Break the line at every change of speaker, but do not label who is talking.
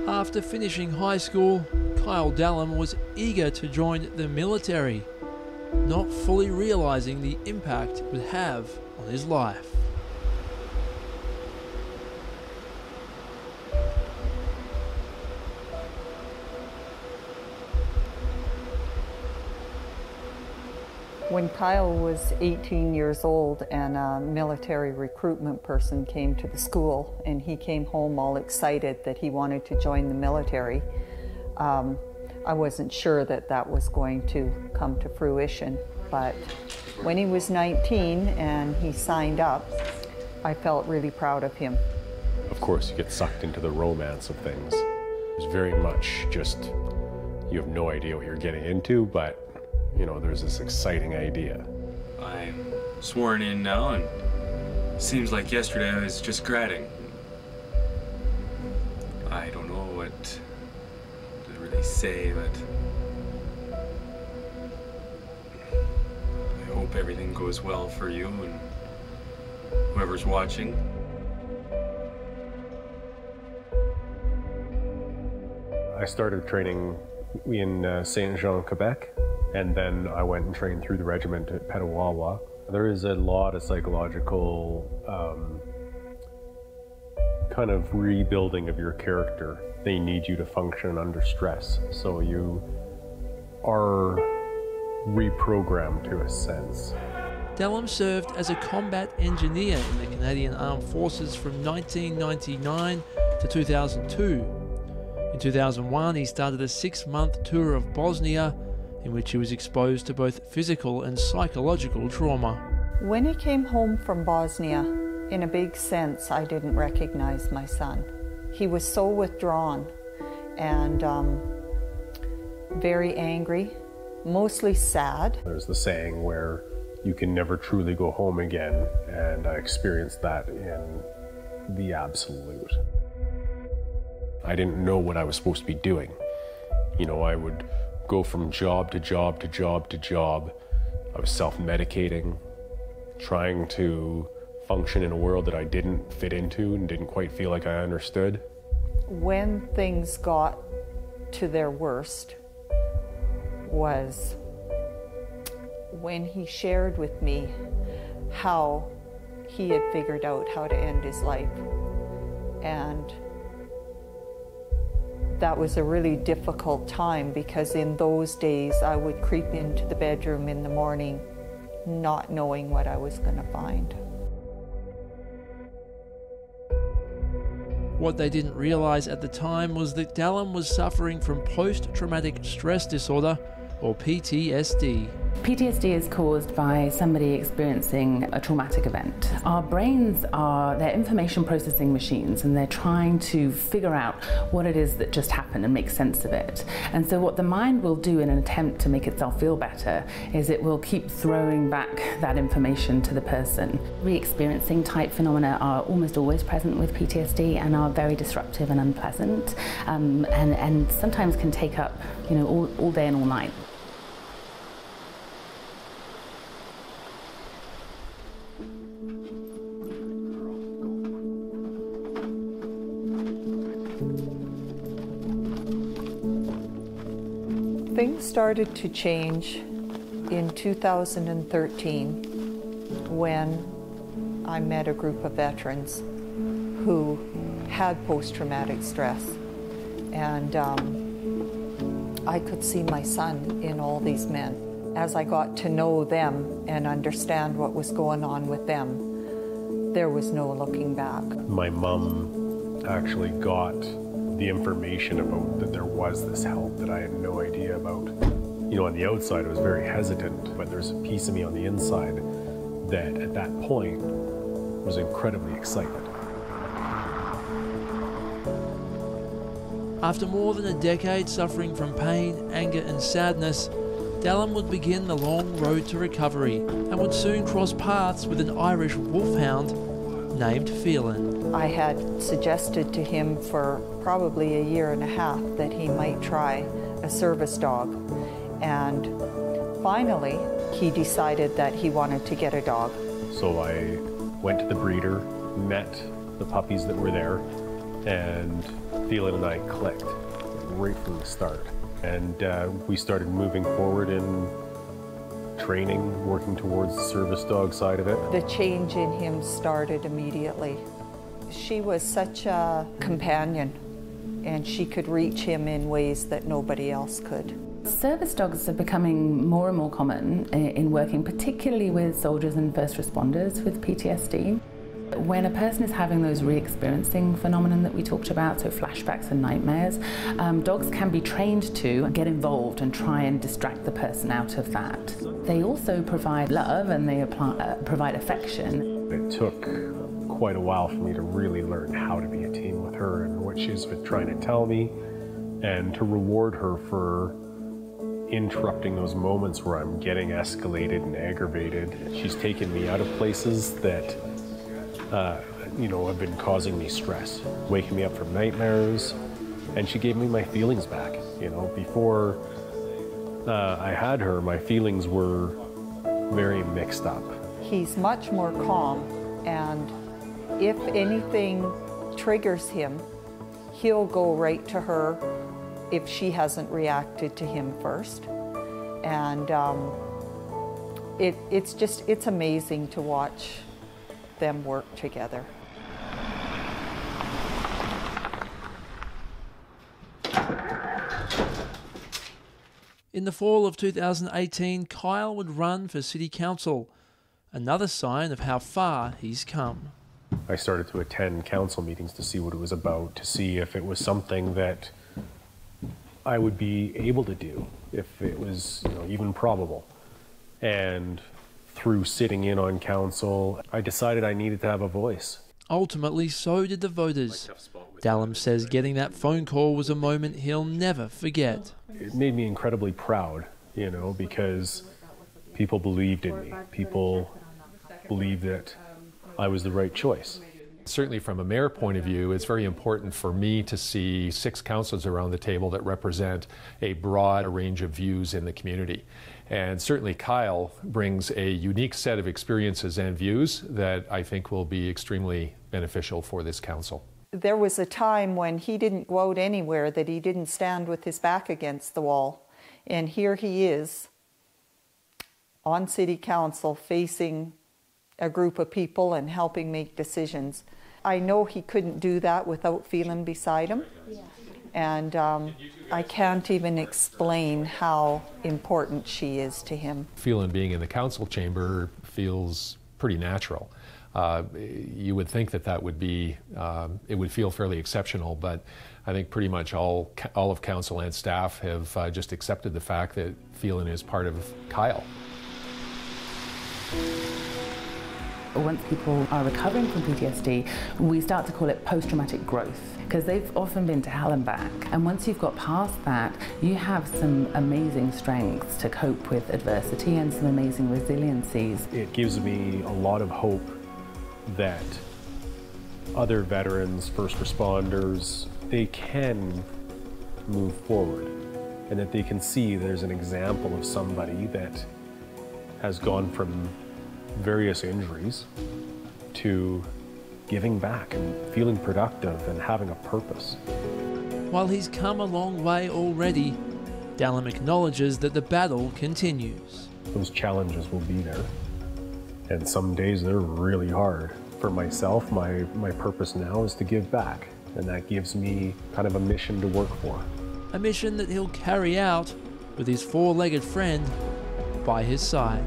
After finishing high school, Kyle Dallum was eager to join the military, not fully realising the impact it would have on his life.
When Kyle was 18 years old and a military recruitment person came to the school and he came home all excited that he wanted to join the military, I wasn't sure that that was going to come to fruition. But when he was 19 and he signed up, I felt really proud of him.
Of course, you get sucked into the romance of things. It's very much just, you have no idea what you're getting into, but you know, there's this exciting idea.
I'm sworn in now, and it seems like yesterday I was just grading. I don't know what to really say, but I hope everything goes well for you and whoever's watching.
I started training in Saint Jean, Quebec. And then I went and trained through the regiment at Petawawa. There is a lot of psychological kind of rebuilding of your character. They need you to function under stress. So you are reprogrammed to a sense.
Dallum served as a combat engineer in the Canadian Armed Forces from 1999 to 2002. In 2001, he started a 6-month tour of Bosnia, in which he was exposed to both physical and psychological trauma.
When he came home from Bosnia, in a big sense, I didn't recognize my son. He was so withdrawn and very angry, mostly sad.
There's the saying where you can never truly go home again, and I experienced that in the absolute. I didn't know what I was supposed to be doing. You know, I would go from job to job to job to job. I was self-medicating, trying to function in a world that I didn't fit into and didn't quite feel like I understood.
When things got to their worst was when he shared with me how he had figured out how to end his life. And that was a really difficult time, because in those days I would creep into the bedroom in the morning not knowing what I was going to find.
What they didn't realise at the time was that Dallum was suffering from post-traumatic stress disorder, or PTSD.
PTSD is caused by somebody experiencing a traumatic event. Our brains are, they're information processing machines, and they're trying to figure out what it is that just happened and make sense of it. And so what the mind will do in an attempt to make itself feel better is it will keep throwing back that information to the person. Re-experiencing type phenomena are almost always present with PTSD and are very disruptive and unpleasant, and sometimes can take up, you know, all day and all night.
Things started to change in 2013 when I met a group of veterans who had post-traumatic stress. And I could see my son in all these men. As I got to know them and understand what was going on with them, there was no looking back.
My mom actually got the information about that there was this help that I had no idea about. You know, on the outside I was very hesitant, but there's a piece of me on the inside that at that point was incredibly excited.
After more than a decade suffering from pain, anger and sadness, Dallum would begin the long road to recovery and would soon cross paths with an Irish wolfhound named Farnan.
I had suggested to him for probably a year and a half that he might try a service dog. And finally, he decided that he wanted to get a dog.
So I went to the breeder, met the puppies that were there, And Phelan and I clicked right from the start. And we started moving forward in training, working towards the service dog side of it.
The change in him started immediately. She was such a companion, and she could reach him in ways that nobody else could.
Service dogs are becoming more and more common in working particularly with soldiers and first responders with PTSD. When a person is having those re-experiencing phenomenon that we talked about, so flashbacks and nightmares, dogs can be trained to get involved and try and distract the person out of that. They also provide love and they provide affection.
It took quite a while for me to really learn how to be a team with her and what she's been trying to tell me, and to reward her for interrupting those moments where I'm getting escalated and aggravated. She's taken me out of places that have been causing me stress, waking me up from nightmares, and she gave me my feelings back. Before I had her, my feelings were very mixed up.
He's much more calm, and if anything triggers him, he'll go right to her if she hasn't reacted to him first. And it's amazing to watch them work together.
In the fall of 2018, Kyle would run for City Council, another sign of how far he's come.
I started to attend council meetings to see what it was about, to see if it was something that I would be able to do, if it was even probable. And through sitting in on council, I decided I needed to have a voice.
Ultimately, so did the voters. Dallum says getting that phone call was a moment he'll never forget.
It made me incredibly proud, because people believed in me. People believed that I was the right choice.
Certainly from a mayor point of view, it's very important for me to see 6 councillors around the table that represent a broad range of views in the community. And certainly Kyle brings a unique set of experiences and views that I think will be extremely beneficial for this council.
There was a time when he didn't go out anywhere that he didn't stand with his back against the wall. And here he is on City Council facing a group of people and helping make decisions. I know he couldn't do that without Phelan beside him. And I can't even explain how important she is to him.
Phelan being in the council chamber feels pretty natural. You would think that would be, it would feel fairly exceptional, but I think pretty much all of council and staff have just accepted the fact that Phelan is part of Kyle.
Once people are recovering from PTSD, we start to call it post-traumatic growth, because they've often been to hell and back. And once you've got past that, you have some amazing strengths to cope with adversity and some amazing resiliencies.
It gives me a lot of hope that other veterans, first responders, they can move forward, and that they can see there's an example of somebody that has gone from various injuries to giving back and feeling productive and having a purpose.
While he's come a long way already, Dallum acknowledges that the battle continues.
Those challenges will be there, and some days they're really hard. For myself, my purpose now is to give back, and that gives me kind of a mission to work for.
A mission that he'll carry out with his 4-legged friend by his side.